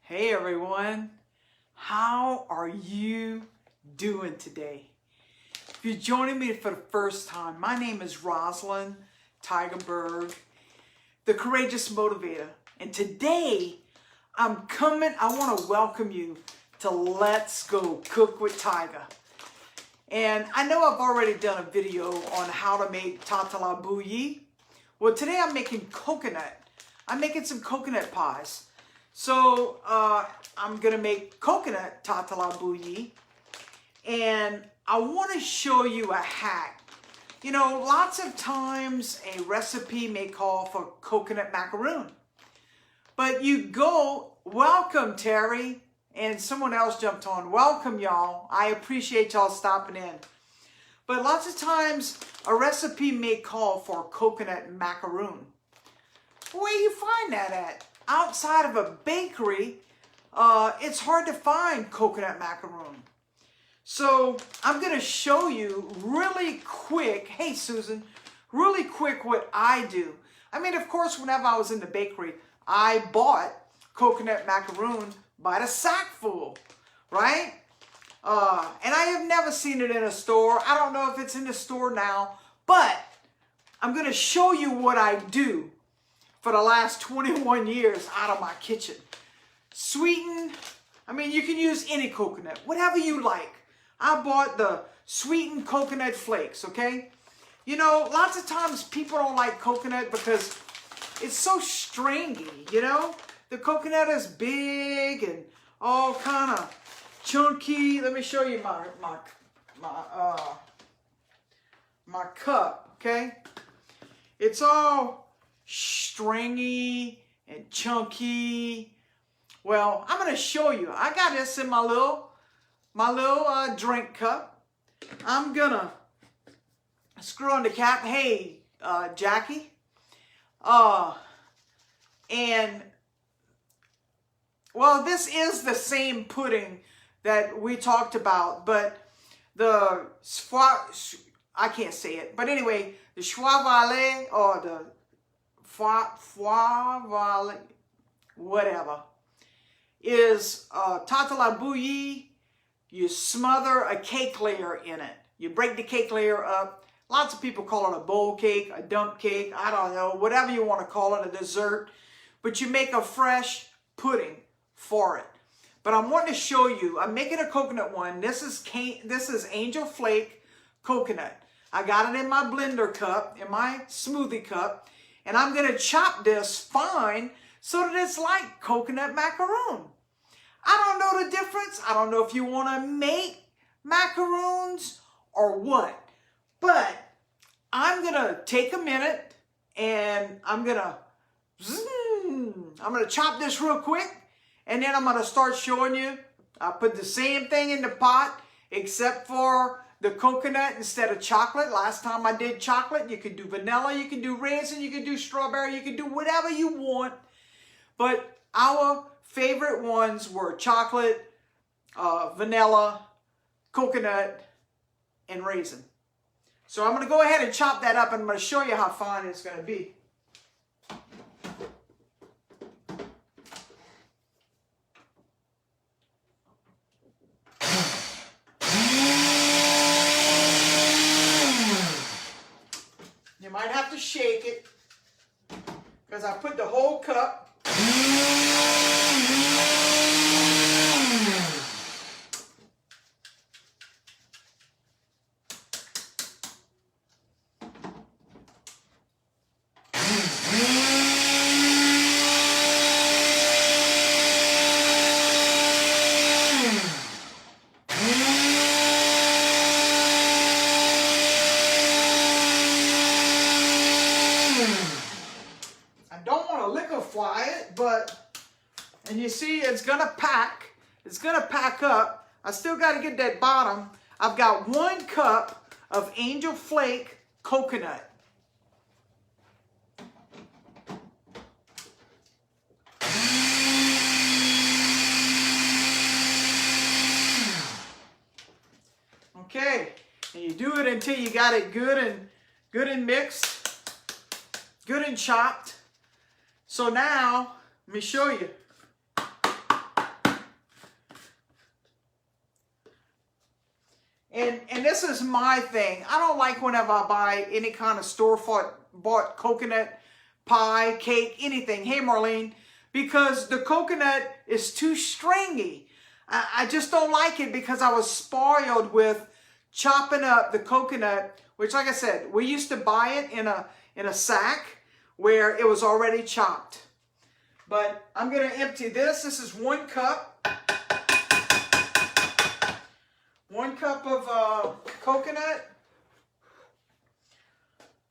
Hey everyone, how are you doing today? If you're joining me for the first time, my name is Rosalind Tigerberg, the Courageous Motivator. And today I want to welcome you to Let's Go Cook with Tiger. And I know I've already done a video on how to make Ta Ta La Bouillie. Well, today I'm making coconut. I'm making some coconut pies. So I'm going to make coconut Ta Ta La Bouillie, and I want to show you a hack. You know, lots of times a recipe may call for coconut macaroon, but you go, welcome Terry, and someone else jumped on, welcome y'all, I appreciate y'all stopping in. But lots of times a recipe may call for coconut macaroon. Where do you find that at? Outside of a bakery, it's hard to find coconut macaroon. So I'm going to show you really quick, hey Susan, really quick what I do. I mean, of course, whenever I was in the bakery, I bought coconut macaroon by the sackful, right? And I have never seen it in a store. I don't know if it's in the store now, but I'm going to show you what I do for the last 21 years out of my kitchen. Sweetened, I mean, you can use any coconut, whatever you like. I bought the sweetened coconut flakes, okay? You know, lots of times people don't like coconut because it's so stringy, you know? The coconut is big and all kind of chunky. Let me show you my cup, okay? It's all stringy and chunky. Well, I'm going to show you. I got this in my little drink cup. I'm going to screw on the cap. Hey, Jackie. And, well, this is the same pudding that we talked about, but I can't say it. But anyway, the choix or the whatever, is Ta Ta La Bouillie. You smother a cake layer in it. You break the cake layer up. Lots of people call it a bowl cake, a dump cake, I don't know, whatever you want to call it, a dessert. But you make a fresh pudding for it. But I'm wanting to show you, I'm making a coconut one. This is Angel Flake coconut. I got it in my blender cup, in my smoothie cup. And I'm going to chop this fine so that it's like coconut macaroon. I don't know the difference. I don't know if you want to make macaroons or what. But I'm going to take a minute and I'm going to chop this real quick. And then I'm going to start showing you. I put the same thing in the pot except for the coconut instead of chocolate. Last time I did chocolate. You could do vanilla, you can do raisin, you can do strawberry, you can do whatever you want. But our favorite ones were chocolate, vanilla, coconut, and raisin. So I'm going to go ahead and chop that up and I'm going to show you how fine it's going to be. You might have to shake it because I put the whole cup. And you see, it's gonna pack. It's gonna pack up. I still got to get that bottom. I've got 1 cup of Angel Flake coconut. Okay, and you do it until you got it good and mixed, good and chopped. So now, let me show you. And this is my thing. I don't like whenever I buy any kind of store-bought coconut pie, cake, anything. Hey, Marlene. Because the coconut is too stringy. I just don't like it because I was spoiled with chopping up the coconut, which, like I said, we used to buy it in a sack where it was already chopped. But I'm going to empty this. This is 1 cup. 1 cup of coconut.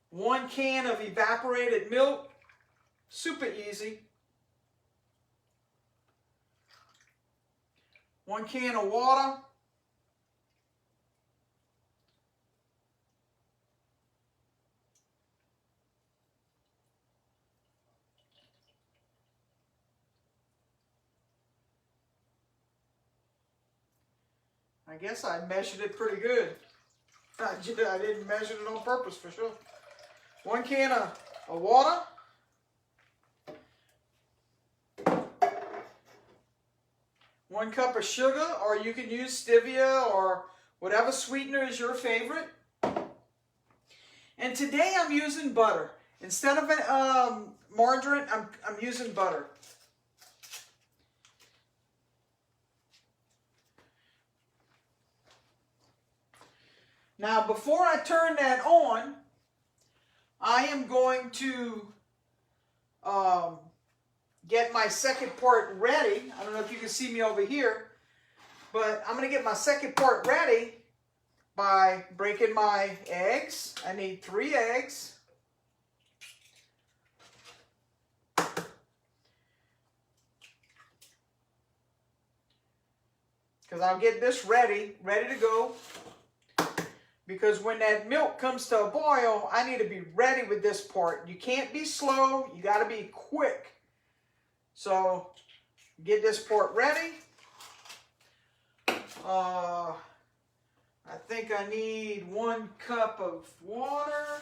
1 can of evaporated milk. Super easy. 1 can of water. I guess I measured it pretty good. I didn't measure it on purpose for sure. 1 can of water. 1 cup of sugar, or you can use stevia or whatever sweetener is your favorite. And today I'm using butter. Instead of margarine, I'm using butter. Now, before I turn that on, I am going to get my second part ready. I don't know if you can see me over here, but I'm going to get my second part ready by breaking my eggs. I need 3 eggs. Because I'll get this ready to go. Because when that milk comes to a boil, I need to be ready with this part. You can't be slow. You got to be quick. So, get this part ready. I think I need 1 cup of water.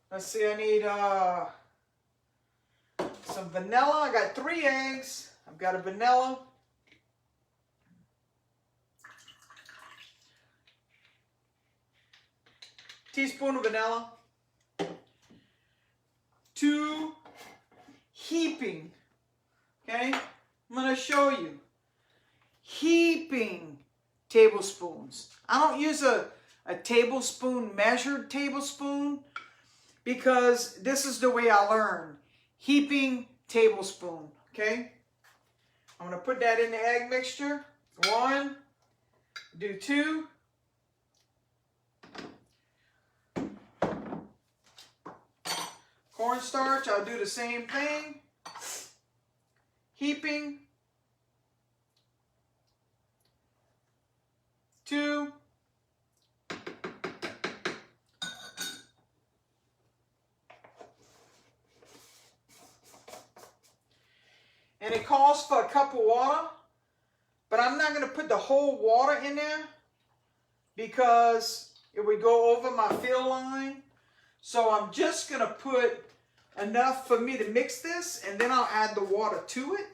Let's see, I need some vanilla. I got 3 eggs. I've got a vanilla. Teaspoon of vanilla. 2 heaping. Okay? I'm going to show you. Heaping tablespoons. I don't use a tablespoon, measured tablespoon, because this is the way I learned. Heaping tablespoon. Okay? I'm going to put that in the egg mixture. 1. Do 2. Cornstarch, I'll do the same thing. Heaping. 2. And it calls for a cup of water, but I'm not going to put the whole water in there because it would go over my fill line. So I'm just going to put enough for me to mix this, and then I'll add the water to it.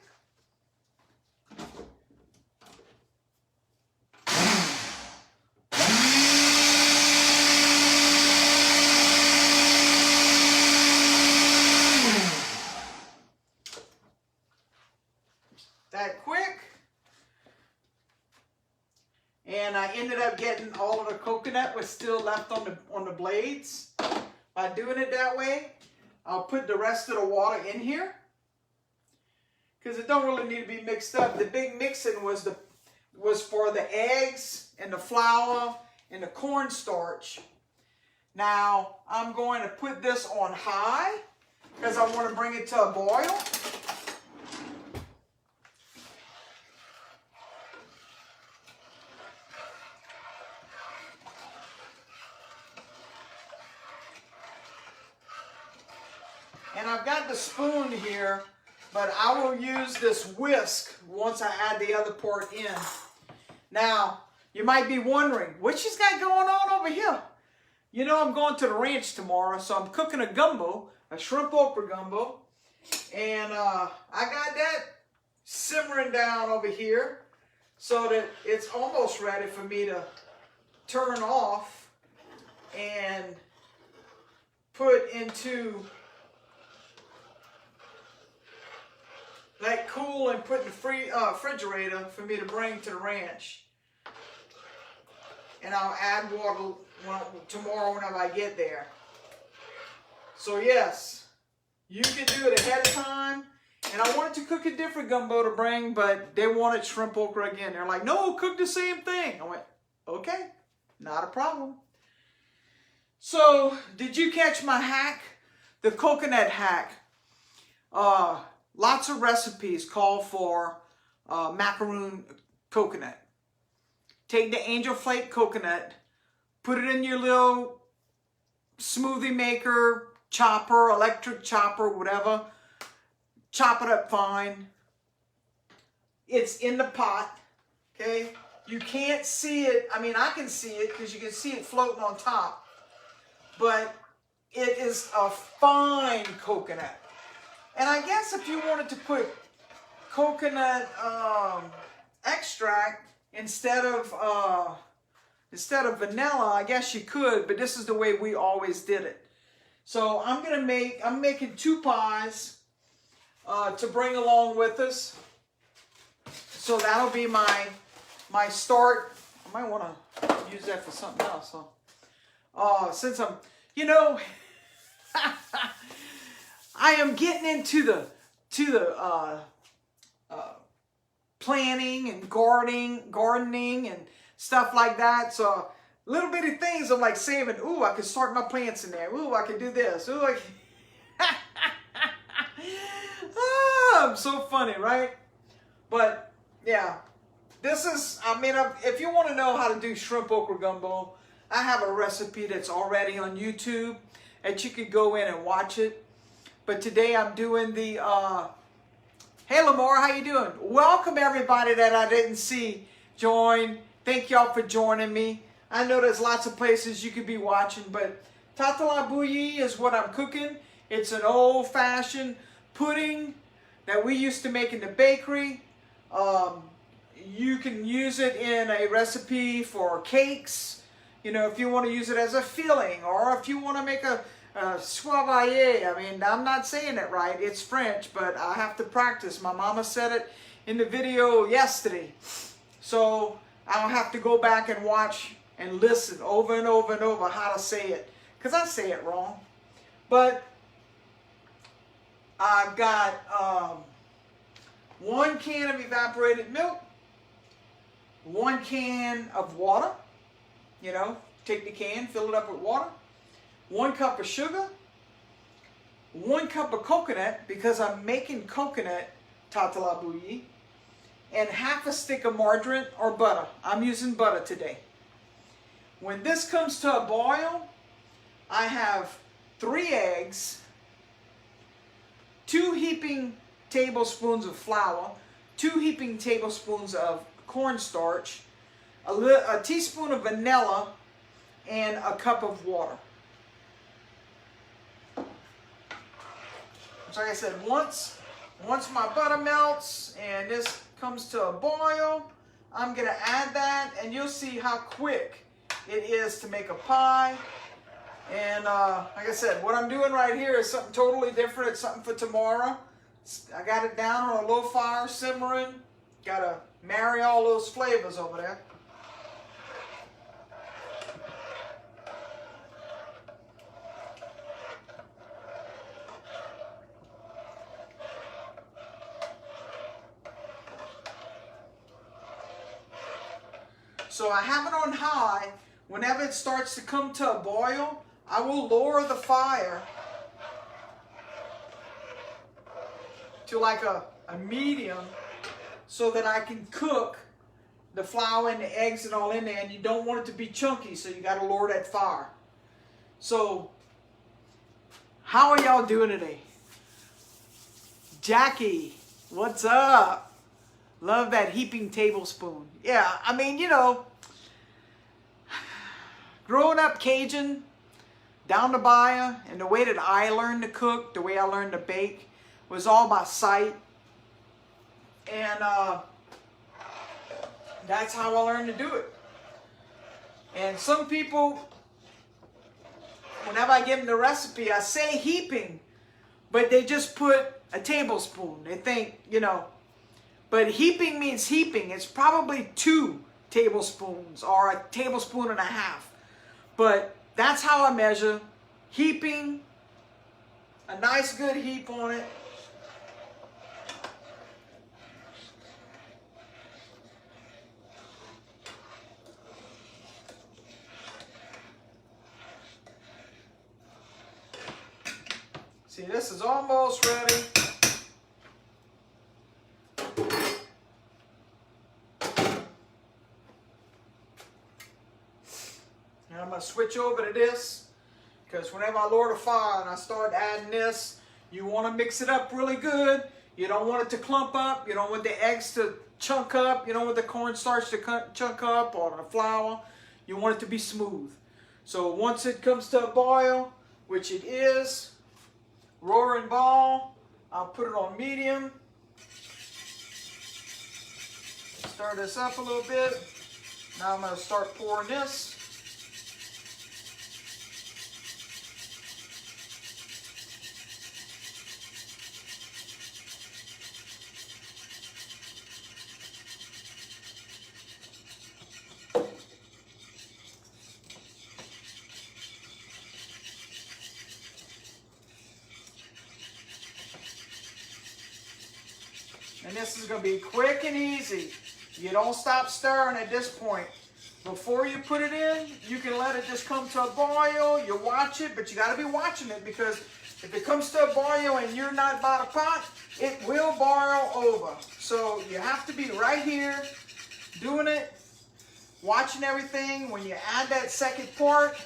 That quick. And I ended up getting all of the coconut was still left on the blades. By doing it that way, I'll put the rest of the water in here because it don't really need to be mixed up. The big mixing was for the eggs and the flour and the cornstarch. Now I'm going to put this on high because I want to bring it to a boil. And I've got the spoon here, but I will use this whisk once I add the other part in. Now, you might be wondering, what she's got going on over here? You know I'm going to the ranch tomorrow, so I'm cooking a gumbo, a shrimp okra gumbo. And I got that simmering down over here so that it's almost ready for me to turn off and put into, let cool and put in the refrigerator for me to bring to the ranch. And I'll add water tomorrow whenever I get there. So yes, you can do it ahead of time. And I wanted to cook a different gumbo to bring, but they wanted shrimp okra again. They're like, no, cook the same thing. I went, okay, not a problem. So, did you catch my hack? The coconut hack. Lots of recipes call for macaroon coconut. Take the Angel Flake coconut, put it in your little smoothie maker, chopper, electric chopper, whatever. Chop it up fine. It's in the pot, okay? You can't see it. I mean, I can see it because you can see it floating on top. But it is a fine coconut. And I guess if you wanted to put coconut extract instead of vanilla, I guess you could, but this is the way we always did it. So I'm making 2 pies to bring along with us. So that'll be my start. I might want to use that for something else. So, since I'm, you know, I am getting into the planning and gardening and stuff like that. So little bitty things I'm like saving. Ooh, I could start my plants in there. Ooh, I could do this. Ooh, I can... I'm so funny, right? But yeah, this is, I mean, if you want to know how to do shrimp okra gumbo, I have a recipe that's already on YouTube that you could go in and watch it. But today I'm doing the, hey Lamar, how you doing? Welcome everybody that I didn't see join. Thank y'all for joining me. I know there's lots of places you could be watching, but Ta Ta La Bouillie is what I'm cooking. It's an old-fashioned pudding that we used to make in the bakery. You can use it in a recipe for cakes, you know, if you want to use it as a filling, or if you want to make a soirée. I mean, I'm not saying it right, it's French, but I have to practice. My mama said it in the video yesterday. So I'll have to go back and watch and listen over and over and over how to say it, because I say it wrong. But I've got 1 can of evaporated milk, 1 can of water, you know, take the can, fill it up with water, 1 cup of sugar, 1 cup of coconut, because I'm making coconut Ta Ta La Bouillie, and half a stick of margarine or butter. I'm using butter today. When this comes to a boil, I have 3 eggs, 2 heaping tablespoons of flour, 2 heaping tablespoons of cornstarch, a teaspoon of vanilla, and a cup of water. So like I said, once my butter melts and this comes to a boil, I'm going to add that, and you'll see how quick it is to make a pie. And like I said, what I'm doing right here is something totally different. It's something for tomorrow. I got it down on a low fire, simmering. Got to marry all those flavors over there. So I have it on high. Whenever it starts to come to a boil, I will lower the fire to like a medium, so that I can cook the flour and the eggs and all in there, and you don't want it to be chunky, so you got to lower that fire. So how are y'all doing today? Jackie, what's up? Love that heaping tablespoon. Yeah, I mean, you know, growing up Cajun, down to Bouee, and the way that I learned to cook, the way I learned to bake, was all by sight. And that's how I learned to do it. And some people, whenever I give them the recipe, I say heaping, but they just put a tablespoon. They think, you know, but heaping means heaping. It's probably 2 tablespoons or a tablespoon and a half. But that's how I measure. Heaping, a nice good heap on it. See, this is almost ready. And I'm going to switch over to this, because whenever I lower the fire and I start adding this, you want to mix it up really good. You don't want it to clump up. You don't want the eggs to chunk up. You don't want the cornstarch to chunk up or the flour. You want it to be smooth. So once it comes to a boil, which it is, roaring ball, I'll put it on medium. Stir this up a little bit. Now I'm going to start pouring this. And this is going to be quick and easy. You don't stop stirring at this point. Before you put it in, you can let it just come to a boil. You watch it, but you got to be watching it, because if it comes to a boil and you're not by the pot, it will boil over. So you have to be right here doing it, watching everything. When you add that second quart,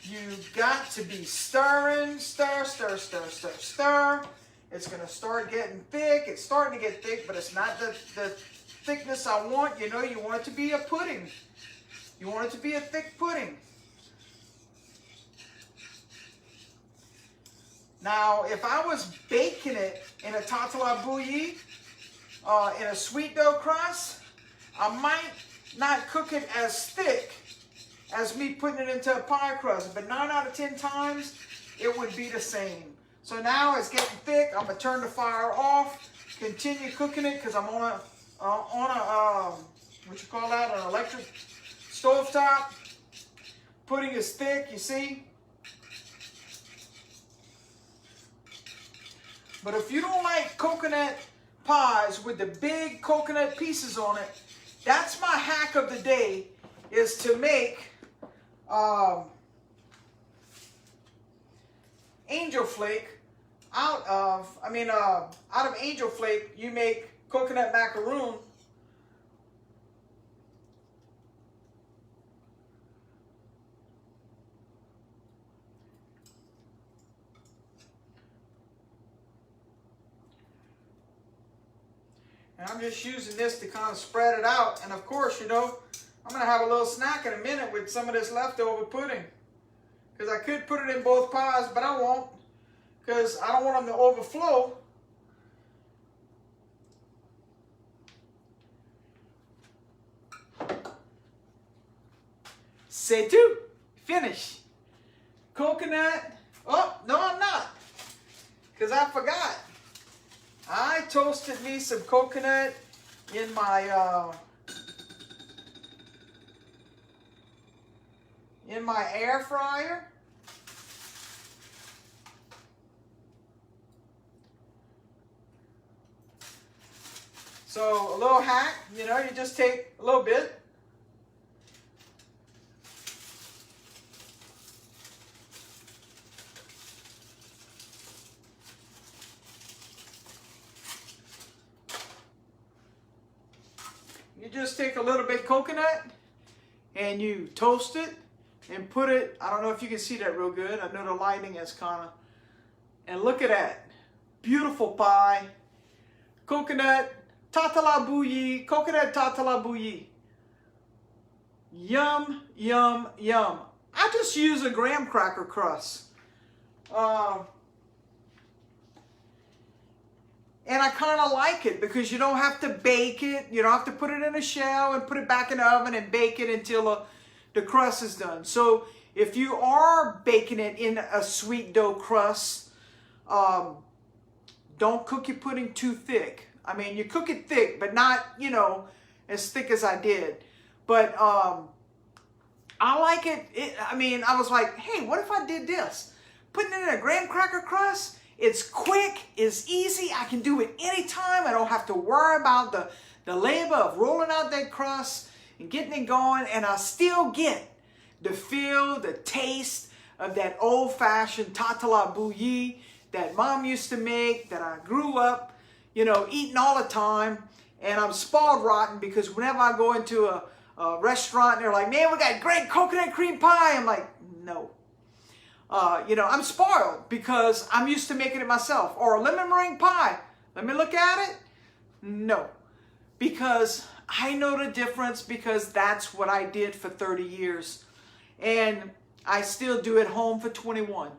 you've got to be stirring, stir, stir, stir, stir, stir. It's going to start getting thick. It's starting to get thick, but it's not the thickness I want. You know, you want it to be a pudding. You want it to be a thick pudding. Now, if I was baking it in a Ta Ta La Bouillie, in a sweet dough crust, I might not cook it as thick as me putting it into a pie crust. But 9 out of 10 times, it would be the same. So now it's getting thick. I'm gonna turn the fire off. Continue cooking it, because I'm on a what you call that? An electric stove top. Pudding is thick, you see. But if you don't like coconut pies with the big coconut pieces on it, that's my hack of the day, is to make angel flake out of angel flake. You make coconut macaroon. And I'm just using this to kind of spread it out. And of course, you know, I'm going to have a little snack in a minute with some of this leftover pudding. Because I could put it in both pies, but I won't, because I don't want them to overflow. C'est tout. Finish. Coconut. Oh, no, I'm not. Because I forgot. I toasted me some coconut in my air fryer. So a little hack, you know, you just take a little bit. You just take a little bit coconut and you toast it and put it, I don't know if you can see that real good. I know the lighting is kind of, and look at that. Beautiful pie. Coconut, Ta Ta La Bouillie, coconut Ta Ta La Bouillie. Yum, yum, yum. I just use a graham cracker crust. And I kind of like it because you don't have to bake it. You don't have to put it in a shell and put it back in the oven and bake it until the crust is done. So if you are baking it in a sweet dough crust, don't cook your pudding too thick. I mean, you cook it thick, but not, you know, as thick as I did. But I like it. I mean, I was like, hey, what if I did this? Putting it in a graham cracker crust, it's quick, it's easy. I can do it anytime. I don't have to worry about the labor of rolling out that crust and getting it going. And I still get the feel, the taste of that old-fashioned Ta Ta La Bouillie that Mom used to make, that I grew up, you know, eating all the time. And I'm spoiled rotten because whenever I go into a restaurant and they're like, man, we got great coconut cream pie. I'm like, no. You know, I'm spoiled because I'm used to making it myself. Or a lemon meringue pie. Let me look at it. No. Because I know the difference because that's what I did for 30 years. And I still do it home for 21.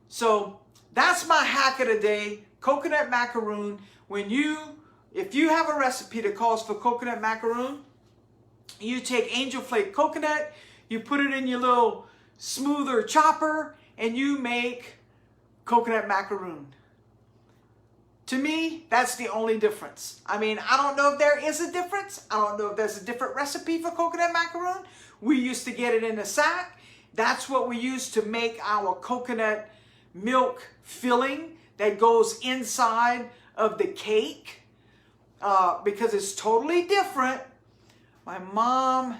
So that's my hack of the day. Coconut macaroon. If you have a recipe that calls for coconut macaroon, you take Angel Flake coconut, you put it in your little smoother chopper, and you make coconut macaroon. To me, that's the only difference. I mean, I don't know if there is a difference. I don't know if there's a different recipe for coconut macaroon. We used to get it in a sack. That's what we use to make our coconut milk filling that goes inside of the cake because it's totally different. My mom,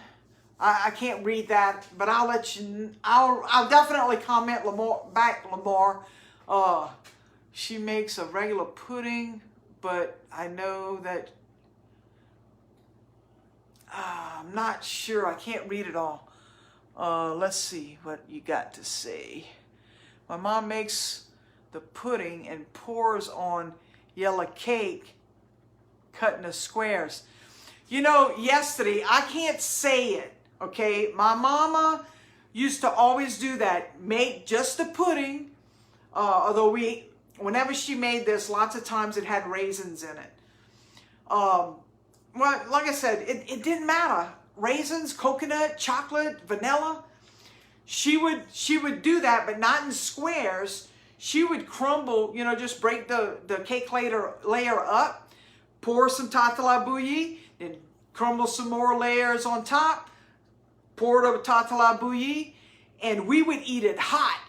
I can't read that, but I'll let you. I'll definitely comment Lamar. She makes a regular pudding, but I know that I'm not sure. I can't read it all. Let's see what you got to say. My mom makes the pudding and pours on yellow cake, cut into squares. You know, yesterday, I can't say it, okay? My mama used to always do that, make just the pudding, although whenever she made this, lots of times it had raisins in it. Well, like I said, it didn't matter. Raisins, coconut, chocolate, vanilla. She would do that, but not in squares. She would crumble, you know, just break the cake layer up, pour some Ta Ta La Bouillie, then crumble some more layers on top, pour it over Ta Ta La Bouillie, and we would eat it hot.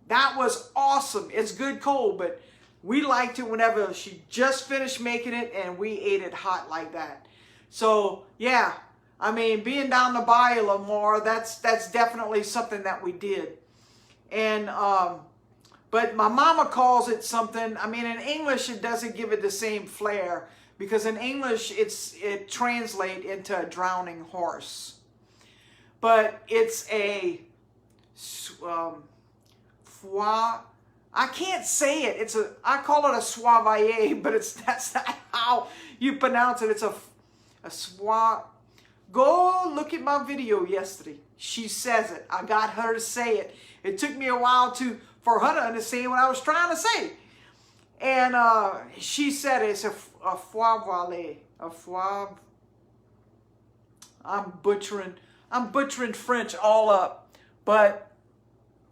That was awesome. It's good cold, but we liked it whenever she just finished making it and we ate it hot like that. So, yeah, I mean, being down the bayou Lamar, that's definitely something that we did. And, but my mama calls it something, I mean, in English, it doesn't give it the same flair because in English, it translates into a drowning horse. But it's a, I can't say it. I call it a soivrier, but that's not how you pronounce it. It's a Go look at my video yesterday. She says it. I got her to say it. It took me a while for her to understand what I was trying to say. And she said it's a foivrier. I'm butchering French all up. But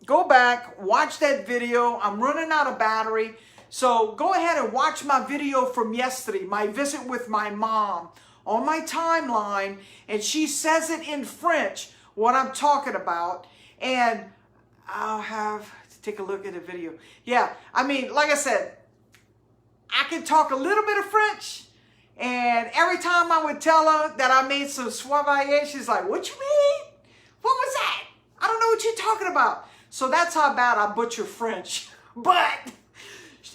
go back, watch that video. I'm running out of battery. So go ahead and watch my video from yesterday, my visit with my mom, on my timeline. And she says it in French, what I'm talking about. And I'll have to take a look at the video. Yeah, I mean, like I said, I can talk a little bit of French. And every time I would tell her that I made some soivrier, she's like, what you mean? What was that? I don't know what you're talking about. So that's how bad I butcher French. But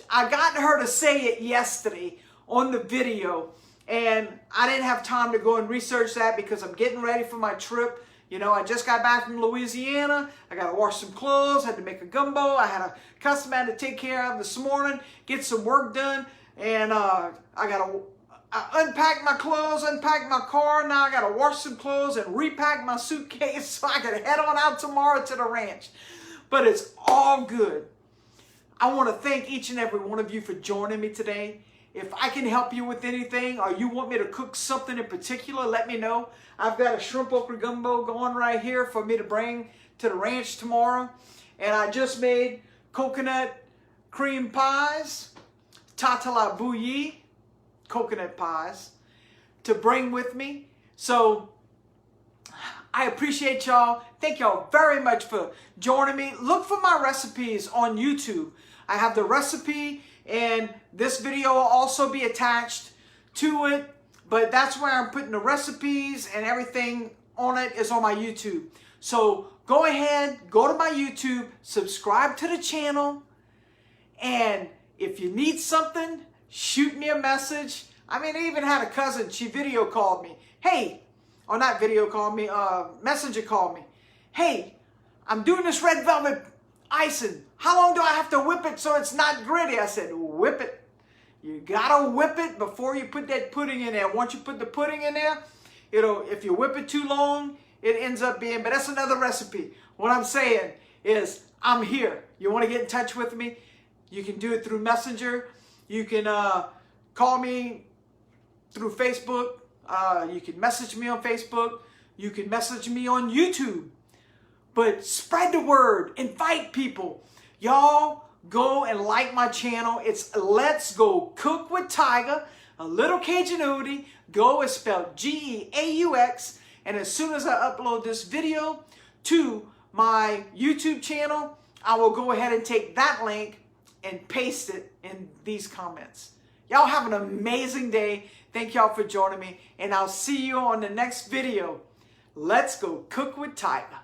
I got her to say it yesterday on the video. And I didn't have time to go and research that because I'm getting ready for my trip. You know, I just got back from Louisiana. I got to wash some clothes, had to make a gumbo. I had a customer I had to take care of this morning, get some work done. And I got to unpack my clothes, unpack my car. Now I got to wash some clothes and repack my suitcase so I can head on out tomorrow to the ranch. But it's all good. I want to thank each and every one of you for joining me today. If I can help you with anything or you want me to cook something in particular, let me know. I've got a shrimp okra gumbo going right here for me to bring to the ranch tomorrow. And I just made coconut cream pies, Ta Ta La Bouillie coconut pies to bring with me. So I appreciate y'all. Thank y'all very much for joining me. Look for my recipes on YouTube. I have the recipe, and this video will also be attached to it. But that's where I'm putting the recipes and everything on it is on my YouTube. So go ahead, go to my YouTube, subscribe to the channel. And if you need something, shoot me a message. I mean, I even had a cousin, she video called me. Hey, or not video called me, messenger called me. Hey, I'm doing this red velvet icing. How long do I have to whip it so it's not gritty? I said, whip it. You gotta whip it before you put that pudding in there. Once you put the pudding in there, if you whip it too long, it ends up being, but that's another recipe. What I'm saying is, I'm here. You wanna get in touch with me? You can do it through Messenger. You can call me through Facebook. You can message me on Facebook. You can message me on YouTube. But spread the word. Invite people. Y'all go and like my channel. It's Let's Go Cook with Tiger. A little Cajunity. Go is spelled G-E-A-U-X. And as soon as I upload this video to my YouTube channel, I will go ahead and take that link and paste it in these comments. Y'all have an amazing day. Thank y'all for joining me. And I'll see you on the next video. Let's go cook with Tiger.